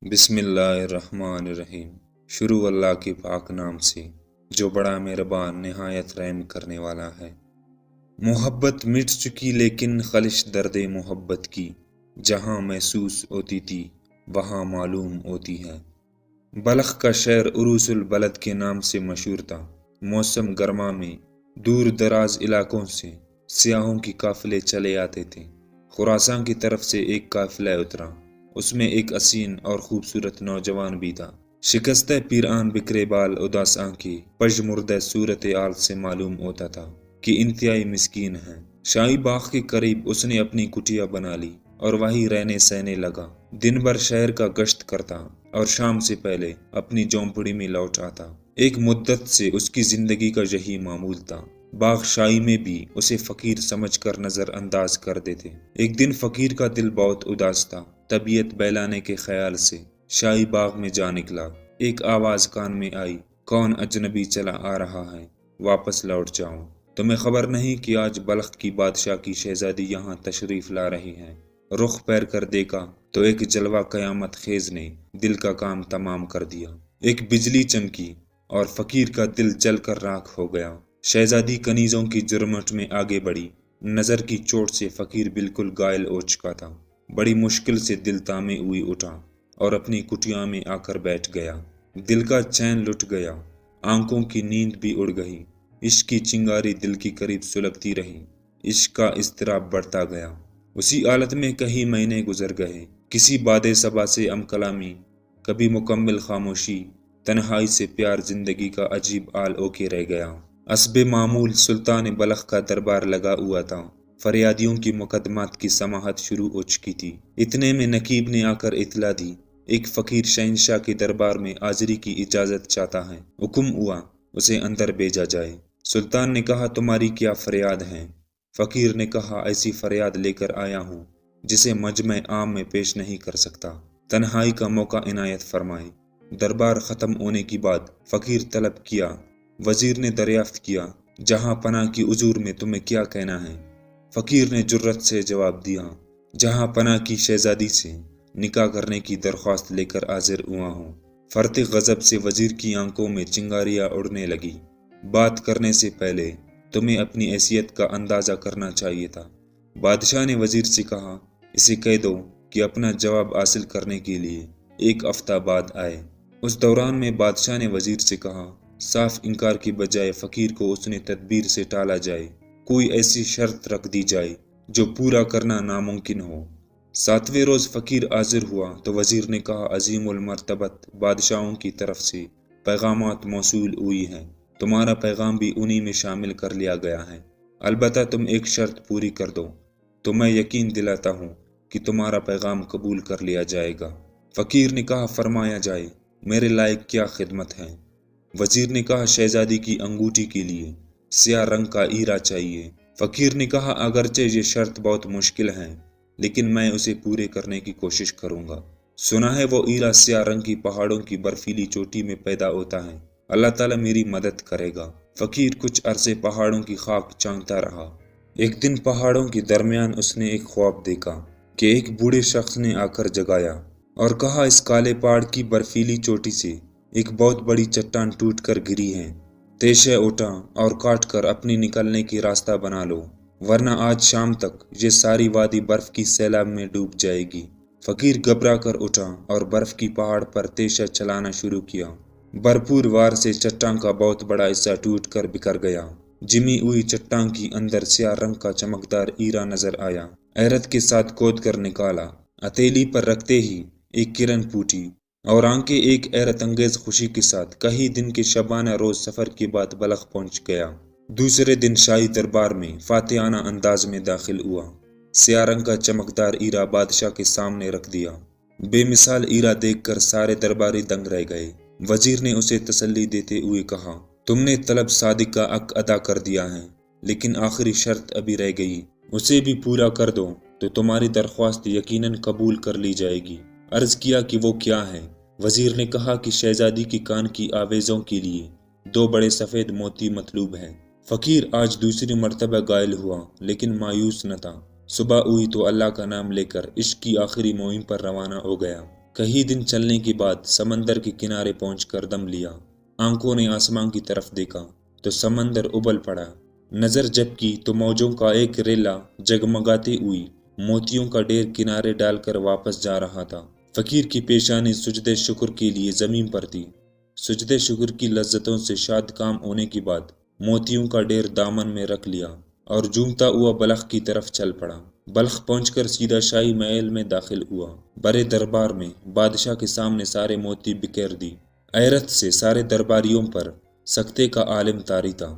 بسم اللہ الرحمن الرحیم۔ شروع اللہ کے پاک نام سے جو بڑا مہربان نہایت رحم کرنے والا ہے۔ محبت مٹ چکی لیکن خلش درد محبت کی، جہاں محسوس ہوتی تھی وہاں معلوم ہوتی ہے۔ بلخ کا شہر عروس البلد کے نام سے مشہور تھا۔ موسم گرما میں دور دراز علاقوں سے سیاحوں کی قافلے چلے آتے تھے۔ خراسان کی طرف سے ایک قافلہ اترا، اس میں ایک حسین اور خوبصورت نوجوان بھی تھا۔ شکستہ پیران، بکھرے بال، اداس آنکھیں، پژمردہ صورت حال سے معلوم ہوتا تھا کہ انتہائی مسکین ہے۔ شاہی باغ کے قریب اس نے اپنی کٹیا بنا لی اور وہیں رہنے سہنے لگا۔ دن بھر شہر کا گشت کرتا اور شام سے پہلے اپنی جھونپڑی میں لوٹ آتا۔ ایک مدت سے اس کی زندگی کا یہی معمول تھا۔ باغ شاہی میں بھی اسے فقیر سمجھ کر نظر انداز کر دیتے۔ ایک دن فقیر کا دل بہت اداس تھا۔ طبیعت بہلانے کے خیال سے شاہی باغ میں جا نکلا۔ ایک آواز کان میں آئی، کون اجنبی چلا آ رہا ہے؟ واپس لوٹ جاؤ۔ تمہیں خبر نہیں کہ آج بلخ کی بادشاہ کی شہزادی یہاں تشریف لا رہی ہے؟ رخ پھیر کر دیکھا تو ایک جلوہ قیامت خیز نے دل کا کام تمام کر دیا۔ ایک بجلی چمکی اور فقیر کا دل جل کر راکھ ہو گیا۔ شہزادی کنیزوں کی جرمٹ میں آگے بڑھی۔ نظر کی چوٹ سے فقیر بالکل گائل ہو چکا تھا۔ بڑی مشکل سے دل تامے ہوئی اٹھا اور اپنی کٹیا میں آ کر بیٹھ گیا۔ دل کا چین لٹ گیا، آنکھوں کی نیند بھی اڑ گئی۔ عشق کی چنگاری دل کی قریب سلگتی رہی۔ عشق کا اضطراب بڑھتا گیا۔ اسی حالت میں کئی مہینے گزر گئے۔ کسی باد صبا سے ہم کلامی، کبھی مکمل خاموشی، تنہائی سے پیار زندگی کا عجیب حال ہو کے رہ گیا۔ حسب معمول سلطان بلخ کا دربار لگا ہوا تھا۔ فریادیوں کی مقدمات کی سماعت شروع ہو چکی تھی۔ اتنے میں نقیب نے آ کر اطلاع دی، ایک فقیر شہنشاہ کے دربار میں حاضری کی اجازت چاہتا ہے۔ حکم ہوا اسے اندر بھیجا جائے۔ سلطان نے کہا، تمہاری کیا فریاد ہے؟ فقیر نے کہا، ایسی فریاد لے کر آیا ہوں جسے مجمع عام میں پیش نہیں کر سکتا۔ تنہائی کا موقع عنایت فرمائے۔ دربار ختم ہونے کے بعد فقیر طلب کیا۔ وزیر نے دریافت کیا، جہاں پناہ کی حضور میں تمہیں کیا کہنا ہے؟ فقیر نے جرأت سے جواب دیا، جہاں پناہ کی شہزادی سے نکاح کرنے کی درخواست لے کر حاضر ہوا ہوں۔ فرط غضب سے وزیر کی آنکھوں میں چنگاریاں اڑنے لگی۔ بات کرنے سے پہلے تمہیں اپنی حیثیت کا اندازہ کرنا چاہیے تھا۔ بادشاہ نے وزیر سے کہا، اسے کہہ دو کہ اپنا جواب حاصل کرنے کے لیے 1 ہفتہ بعد آئے۔ اس دوران میں بادشاہ نے وزیر سے کہا، صاف انکار کی بجائے فقیر کو اس نے تدبیر سے ٹالا جائے، کوئی ایسی شرط رکھ دی جائے جو پورا کرنا ناممکن ہو۔ 7ویں روز فقیر حاضر ہوا تو وزیر نے کہا، عظیم المرتبت بادشاہوں کی طرف سے پیغامات موصول ہوئی ہیں، تمہارا پیغام بھی انہی میں شامل کر لیا گیا ہے، البتہ تم ایک شرط پوری کر دو تو میں یقین دلاتا ہوں کہ تمہارا پیغام قبول کر لیا جائے گا۔ فقیر نے کہا، فرمایا جائے، میرے لائق کیا خدمت ہے؟ وزیر نے کہا، شہزادی کی انگوٹھی کے لیے سیاہ رنگ کا ہیرا چاہیے۔ فقیر نے کہا، اگرچہ یہ شرط بہت مشکل ہے لیکن میں اسے پورے کرنے کی کوشش کروں گا۔ سنا ہے وہ ہیرا سیاہ رنگ کی پہاڑوں کی برفیلی چوٹی میں پیدا ہوتا ہے، اللہ تعالیٰ میری مدد کرے گا۔ فقیر کچھ عرصے پہاڑوں کی خاک چانتا رہا۔ ایک دن پہاڑوں کے درمیان اس نے ایک خواب دیکھا کہ ایک بوڑھے شخص نے آ کر جگایا اور کہا، اس کالے پہاڑ کی برفیلی چوٹی سے ایک بہت بڑی چٹان ٹوٹ کر گری ہے، تیشے اٹھا اور کاٹ کر اپنی نکلنے کی راستہ بنا لو، ورنہ آج شام تک یہ ساری وادی برف کی سیلاب میں ڈوب جائے گی۔ فقیر گھبرا کر اٹھا اور برف کی پہاڑ پر تیشہ چلانا شروع کیا۔ بھرپور وار سے چٹان کا بہت بڑا حصہ ٹوٹ کر بکھر گیا۔ جمی ہوئی چٹان کی اندر سیاہ رنگ کا چمکدار ہیرا نظر آیا۔ حیرت کے ساتھ کھود کر نکالا۔ ہتھیلی پر رکھتے ہی ایک کرن پھوٹی اور آنکھیں ایک حیرت انگیز خوشی کے ساتھ کئی دن کے شبانہ روز سفر کے بعد بلخ پہنچ گیا۔ دوسرے دن شاہی دربار میں فاتحانہ انداز میں داخل ہوا۔ سیاہ رنگ کا چمکدار ہیرا بادشاہ کے سامنے رکھ دیا۔ بے مثال ہیرا دیکھ کر سارے درباری دنگ رہ گئے۔ وزیر نے اسے تسلی دیتے ہوئے کہا، تم نے طلب صادق کا حق ادا کر دیا ہے لیکن آخری شرط ابھی رہ گئی، اسے بھی پورا کر دو تو تمہاری درخواست یقیناً قبول کر لی جائے گی۔ عرض کیا کہ وہ کیا ہے؟ وزیر نے کہا کہ شہزادی کی کان کی آویزوں کے لیے 2 بڑے سفید موتی مطلوب ہیں۔ فقیر آج دوسری مرتبہ گائل ہوا لیکن مایوس نہ تھا۔ صبح ہوئی تو اللہ کا نام لے کر عشق کی آخری مہم پر روانہ ہو گیا۔ کئی دن چلنے کے بعد سمندر کے کنارے پہنچ کر دم لیا۔ آنکھوں نے آسمان کی طرف دیکھا تو سمندر ابل پڑا۔ نظر جب کی تو موجوں کا ایک ریلا جگمگاتی ہوئی موتیوں کا ڈھیر کنارے ڈال کر واپس جا رہا تھا۔ فقیر کی پیشانی سجدے شکر کے لیے زمین پر تھی۔ سجدے شکر کی لذتوں سے شاد کام ہونے کے بعد موتیوں کا ڈھیر دامن میں رکھ لیا اور جھومتا ہوا بلخ کی طرف چل پڑا۔ بلخ پہنچ کر سیدھا شاہی محل میں داخل ہوا۔ بڑے دربار میں بادشاہ کے سامنے سارے موتی بکھیر دی۔ حیرت سے سارے درباریوں پر سکتے کا عالم طاری تھا۔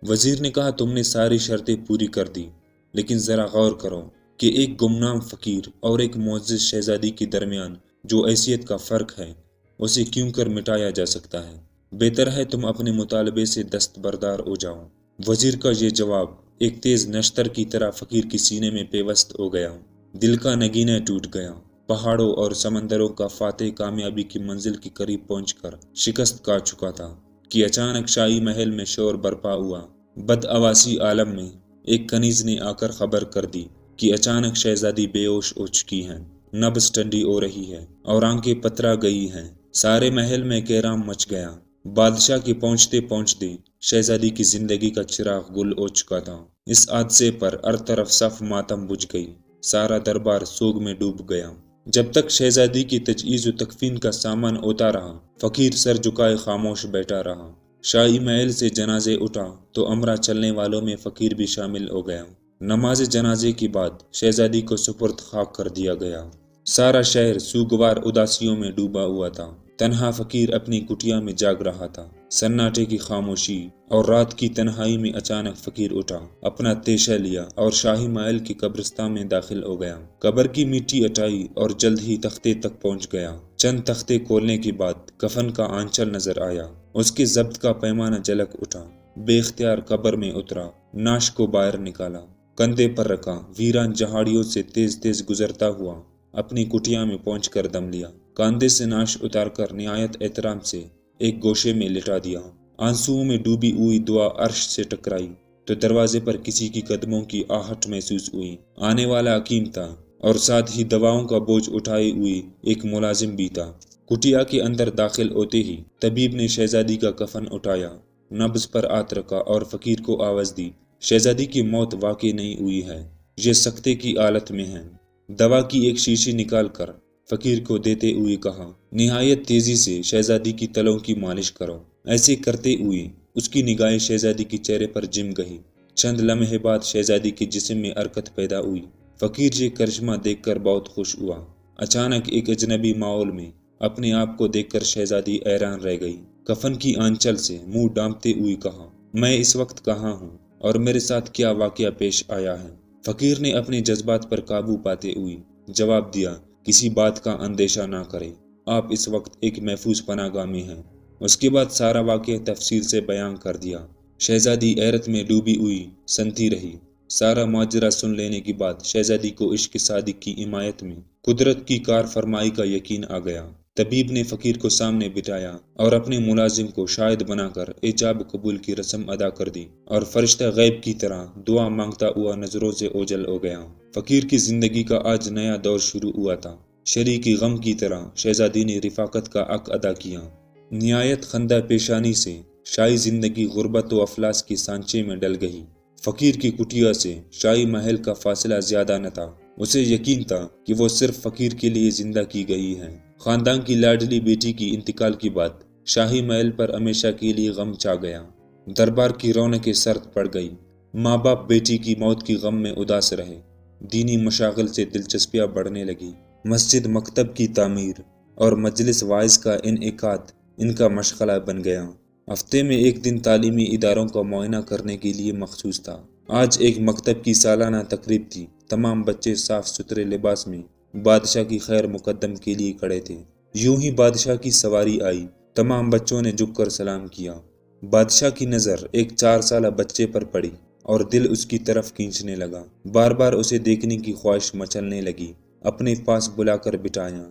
وزیر نے کہا تم نے ساری شرطیں پوری کر دی، لیکن ذرا غور کرو کہ ایک گمنام فقیر اور ایک معزز شہزادی کے درمیان جو حیثیت کا فرق ہے اسے کیوں کر مٹایا جا سکتا ہے؟ بہتر ہے تم اپنے مطالبے سے دستبردار ہو جاؤ۔ وزیر کا یہ جواب ایک تیز نشتر کی طرح فقیر کے سینے میں پیوست ہو گیا۔ دل کا نگینہ ٹوٹ گیا۔ پہاڑوں اور سمندروں کا فاتح کامیابی کی منزل کے قریب پہنچ کر شکست کھا چکا تھا کہ اچانک شاہی محل میں شور برپا ہوا۔ بدحواسی عالم میں ایک کنیز نے آ کر خبر کر دی کہ اچانک شہزادی بے ہوش ہو چکی ہیں، نبض ٹھنڈی ہو رہی ہے اور آنکھیں پترا گئی ہیں۔ سارے محل میں کہرام مچ گیا۔ بادشاہ کے پہنچتے پہنچتے شہزادی کی زندگی کا چراغ گل ہو چکا تھا۔ اس حادثے پر ہر طرف صف ماتم بجھ گئی۔ سارا دربار سوگ میں ڈوب گیا۔ جب تک شہزادی کی تجہیز و تکفین کا سامان ہوتا رہا، فقیر سر جھکائے خاموش بیٹھا رہا۔ شاہی محل سے جنازے اٹھا تو امرا چلنے والوں میں فقیر بھی شامل ہو گیا۔ نماز جنازے کے بعد شہزادی کو سپرد خاک کر دیا گیا۔ سارا شہر سوگوار اداسیوں میں ڈوبا ہوا تھا۔ تنہا فقیر اپنی کٹیا میں جاگ رہا تھا۔ سناٹے کی خاموشی اور رات کی تنہائی میں اچانک فقیر اٹھا، اپنا تیشہ لیا اور شاہی محل کی قبرستان میں داخل ہو گیا۔ قبر کی مٹی ہٹائی اور جلد ہی تختے تک پہنچ گیا۔ چند تختے کھولنے کے بعد کفن کا آنچل نظر آیا۔ اس کے ضبط کا پیمانہ جھلک اٹھا۔ بے اختیار قبر میں اترا، ناش کو باہر نکالا، کندھے پر رکھا، ویران جہاڑیوں سے تیز تیز گزرتا ہوا اپنی کٹیا میں پہنچ کر دم لیا۔ کاندھے سے ناش اتار کر نہایت احترام سے ایک گوشے میں لٹا دیا۔ آنسوؤں میں ڈوبی ہوئی دعا عرش سے ٹکرائی تو دروازے پر کسی کی قدموں کی آہٹ محسوس ہوئی۔ آنے والا حکیم تھا اور ساتھ ہی دواؤں کا بوجھ اٹھائے ہوئی ایک ملازم بھی تھا۔ کٹیا کے اندر داخل ہوتے ہی طبیب نے شہزادی کا کفن اٹھایا، نبض پر ہاتھ رکھا اور فقیر کو آواز دی، شہزادی کی موت واقع نہیں ہوئی ہے، یہ سکتے کی حالت میں ہے۔ دوا کی ایک شیشی نکال کر فقیر کو دیتے ہوئے کہا، نہایت تیزی سے شہزادی کی تلوں کی مالش کرو۔ ایسے کرتے ہوئے اس کی نگاہیں شہزادی کے چہرے پر جم گئی۔ چند لمحے بعد شہزادی کے جسم میں حرکت پیدا ہوئی۔ فقیر یہ کرشمہ دیکھ کر بہت خوش ہوا۔ اچانک ایک اجنبی ماحول میں اپنے آپ کو دیکھ کر شہزادی حیران رہ گئی۔ کفن کی آنچل سے منہ ڈھانپتے ہوئے کہا، میں اس وقت کہاں ہوں اور میرے ساتھ کیا واقعہ پیش آیا ہے؟ فقیر نے اپنے جذبات پر قابو پاتے ہوئے جواب دیا، کسی بات کا اندیشہ نہ کریں، آپ اس وقت ایک محفوظ پناہ گاہ میں ہیں۔ اس کے بعد سارا واقعہ تفصیل سے بیان کر دیا۔ شہزادی حیرت میں ڈوبی ہوئی سنتی رہی۔ سارا ماجرا سن لینے کے بعد شہزادی کو عشق صادق کی حمایت میں قدرت کی کار فرمائی کا یقین آ گیا۔ طبیب نے فقیر کو سامنے بٹھایا اور اپنے ملازم کو شاہد بنا کر ایجاب قبول کی رسم ادا کر دی اور فرشتہ غیب کی طرح دعا مانگتا ہوا نظروں سے اوجھل ہو گیا۔ فقیر کی زندگی کا آج نیا دور شروع ہوا تھا۔ شریک غم کی طرح شہزادی نے رفاقت کا حق ادا کیا۔ نہایت خندہ پیشانی سے شاہی زندگی غربت و افلاس کے سانچے میں ڈل گئی۔ فقیر کی کٹیا سے شاہی محل کا فاصلہ زیادہ نہ تھا۔ اسے یقین تھا کہ وہ صرف فقیر کے لیے زندہ کی گئی ہے۔ خاندان کی لاڈلی بیٹی کی انتقال کے بعد شاہی محل پر ہمیشہ کے لیے غم چھا گیا۔ دربار کی رونقیں سرد پڑ گئی۔ ماں باپ بیٹی کی موت کی غم میں اداس رہے۔ دینی مشاغل سے دلچسپیاں بڑھنے لگی۔ مسجد مکتب کی تعمیر اور مجلس واعظ کا انعقاد ان کا مشغلہ بن گیا۔ ہفتے میں ایک دن تعلیمی اداروں کا معائنہ کرنے کے لیے مخصوص تھا۔ آج ایک مکتب کی سالانہ تقریب تھی۔ تمام بچے صاف ستھرے لباس میں بادشاہ کی خیر مقدم کے لیے کھڑے تھے۔ یوں ہی بادشاہ کی سواری آئی۔ تمام بچوں نے جھک کر سلام کیا۔ بادشاہ کی نظر ایک 4 سالہ بچے پر پڑی اور دل اس کی طرف کھینچنے لگا۔ بار بار اسے دیکھنے کی خواہش مچلنے لگی۔ اپنے پاس بلا کر بٹھایا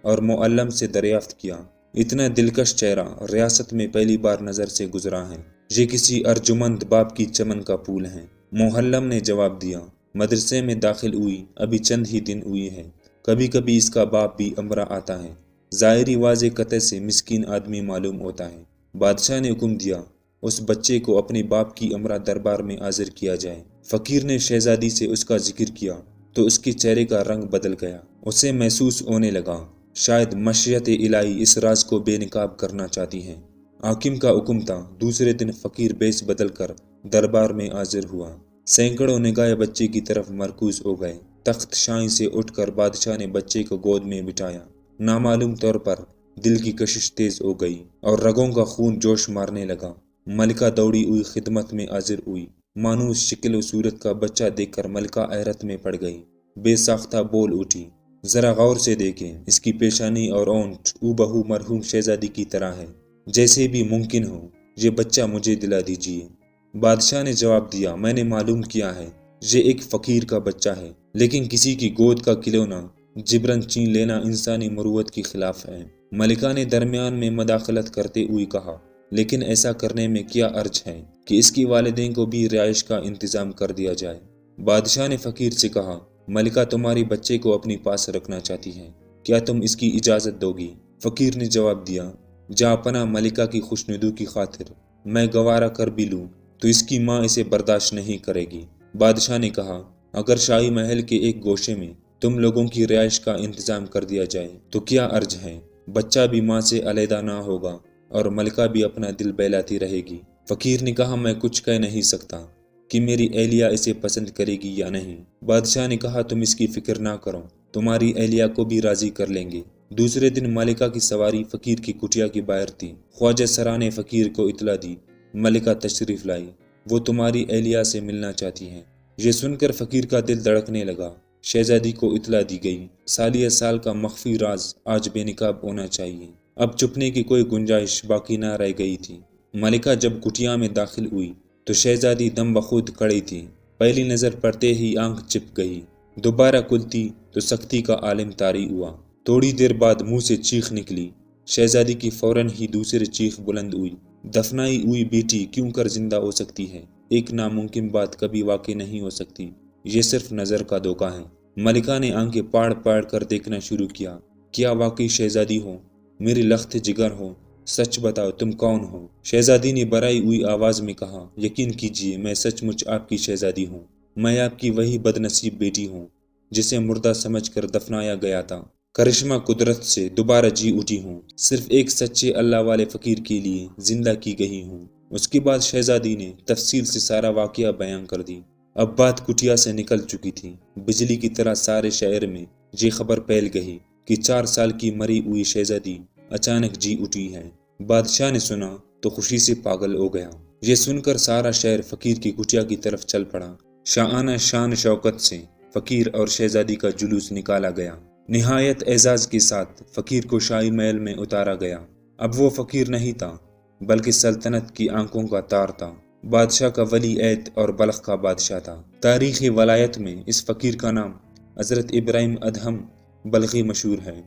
اور معلم سے دریافت کیا، اتنا دلکش چہرہ ریاست میں پہلی بار نظر سے گزرا ہے، یہ کسی ارجمند باپ کی چمن کا پھول ہے۔ معلم نے جواب دیا، مدرسے میں داخل ہوئی ابھی چند ہی دن ہوئے ہیں، کبھی کبھی اس کا باپ بھی امرا آتا ہے، ظاہری واضح قطع سے مسکین آدمی معلوم ہوتا ہے۔ بادشاہ نے حکم دیا اس بچے کو اپنے باپ کی امرا دربار میں حاضر کیا جائے۔ فقیر نے شہزادی سے اس کا ذکر کیا تو اس کے چہرے کا رنگ بدل گیا۔ اسے محسوس ہونے لگا شاید مشیت الہی اس راز کو بے نقاب کرنا چاہتی ہے۔ حاکم کا حکم تھا۔ دوسرے دن فقیر بیس بدل کر دربار میں حاضر ہوا۔ سینکڑوں نگاہیں بچے کی طرف مرکوز ہو گئے۔ تخت شاہی سے اٹھ کر بادشاہ نے بچے کو گود میں بٹھایا۔ نامعلوم طور پر دل کی کشش تیز ہو گئی اور رگوں کا خون جوش مارنے لگا۔ ملکہ دوڑی ہوئی خدمت میں حاضر ہوئی۔ مانوس شکل و صورت کا بچہ دیکھ کر ملکہ حیرت میں پڑ گئی۔ بے ساختہ بول اٹھی، ذرا غور سے دیکھیں، اس کی پیشانی اور اونٹ ہو مرحوم شہزادی کی طرح ہے۔ جیسے بھی ممکن ہو یہ بچہ مجھے دلا دیجیے۔ بادشاہ نے جواب دیا، میں نے معلوم کیا ہے یہ ایک فقیر کا بچہ ہے، لیکن کسی کی گود کا کھلونا جبرن چھین لینا انسانی مروت کے خلاف ہے۔ ملکہ نے درمیان میں مداخلت کرتے ہوئے کہا، لیکن ایسا کرنے میں کیا حرج ہے کہ اس کی والدین کو بھی رہائش کا انتظام کر دیا جائے۔ بادشاہ نے فقیر سے کہا، ملکہ تمہاری بچے کو اپنی پاس رکھنا چاہتی ہے، کیا تم اس کی اجازت دو گی؟ فقیر نے جواب دیا، جہاں پناہ ملکہ کی خوشنودی کی خاطر میں گوارا کر بھی لوں تو اس کی ماں اسے برداشت نہیں کرے گی۔ بادشاہ نے کہا، اگر شاہی محل کے ایک گوشے میں تم لوگوں کی رہائش کا انتظام کر دیا جائے تو کیا حرج ہے؟ بچہ بھی ماں سے علیحدہ نہ ہوگا اور ملکہ بھی اپنا دل بہلاتی رہے گی۔ فقیر نے کہا، میں کچھ کہہ نہیں سکتا کہ میری اہلیہ اسے پسند کرے گی یا نہیں۔ بادشاہ نے کہا، تم اس کی فکر نہ کرو، تمہاری اہلیہ کو بھی راضی کر لیں گے۔ دوسرے دن ملکہ کی سواری فقیر کی کٹیا کی باہر تھی۔ خواجہ سرا نے فقیر کو اطلاع دی، ملکہ تشریف لائی، وہ تمہاری اہلیہ سے ملنا چاہتی ہیں۔ یہ سن کر فقیر کا دل دھڑکنے لگا۔ شہزادی کو اطلاع دی گئی، سالیہ سال کا مخفی راز آج بے نقاب ہونا چاہیے۔ اب چھپنے کی کوئی گنجائش باقی نہ رہ گئی تھی۔ ملکہ جب کٹیا میں داخل ہوئی تو شہزادی دم بخود کھڑی تھی۔ پہلی نظر پڑتے ہی آنکھ چپ گئی، دوبارہ کھلتی تو سختی کا عالم طاری ہوا۔ تھوڑی دیر بعد منہ سے چیخ نکلی۔ شہزادی کی فوراً ہی دوسری چیخ بلند ہوئی، دفنائی ہوئی بیٹی کیوں کر زندہ ہو سکتی ہے؟ ایک ناممکن بات کبھی واقع نہیں ہو سکتی، یہ صرف نظر کا دھوکہ ہے۔ ملکہ نے آنکھیں پاڑ پاڑ کر دیکھنا شروع کیا، کیا واقعی شہزادی ہو؟ میری لخت جگر ہو، سچ بتاؤ تم کون ہو؟ شہزادی نے بھرائی ہوئی آواز میں کہا، یقین کیجیے میں سچ مچ آپ کی شہزادی ہوں۔ میں آپ کی وہی بد نصیب بیٹی ہوں جسے مردہ سمجھ کر دفنایا گیا تھا۔ کرشمہ قدرت سے دوبارہ جی اٹھی ہوں، صرف ایک سچے اللہ والے فقیر کے لیے زندہ کی گئی ہوں۔ اس کے بعد شہزادی نے تفصیل سے سارا واقعہ بیان کر دی۔ اب بات کٹیا سے نکل چکی تھی۔ بجلی کی طرح سارے شہر میں یہ خبر پھیل گئی کہ 4 سال کی مری ہوئی شہزادی اچانک جی اٹھی ہے۔ بادشاہ نے سنا تو خوشی سے پاگل ہو گیا۔ یہ سن کر سارا شہر فقیر کی کٹیا کی طرف چل پڑا۔ شاہانہ شان شوکت سے فقیر اور شہزادی کا جلوس نکالا گیا۔ نہایت اعزاز کے ساتھ فقیر کو شاہی محل میں اتارا گیا۔ اب وہ فقیر نہیں تھا بلکہ سلطنت کی آنکھوں کا تار تھا، بادشاہ کا ولی عہد اور بلخ کا بادشاہ تھا۔ تاریخ ولایت میں اس فقیر کا نام حضرت ابراہیم ادہم بلخی مشہور ہے۔